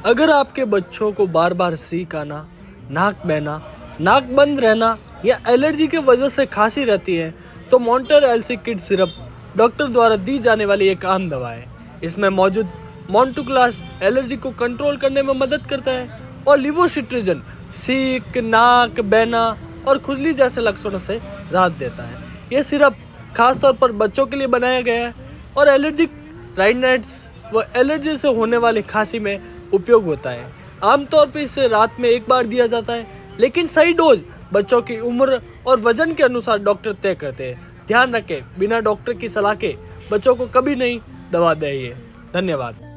अगर आपके बच्चों को बार बार छींक आना, नाक बहना, नाक बंद रहना या एलर्जी की वजह से खांसी रहती है तो मॉन्टर एलसी किड सिरप डॉक्टर द्वारा दी जाने वाली एक आम दवा है। इसमें मौजूद मॉन्टुक्लास एलर्जी को कंट्रोल करने में मदद करता है और लिवोसिट्रिजन छींक, नाक बहना और खुजली जैसे लक्षणों से राहत देता है। यह सिरप खासतौर पर बच्चों के लिए बनाया गया है और एलर्जिक राइनाइटिस व एलर्जी से होने वाली खांसी में उपयोग होता है। आमतौर पर इसे रात में एक बार दिया जाता है, लेकिन सही डोज बच्चों की उम्र और वजन के अनुसार डॉक्टर तय करते हैं। ध्यान रखें, बिना डॉक्टर की सलाह के बच्चों को कभी नहीं दवा दें। धन्यवाद।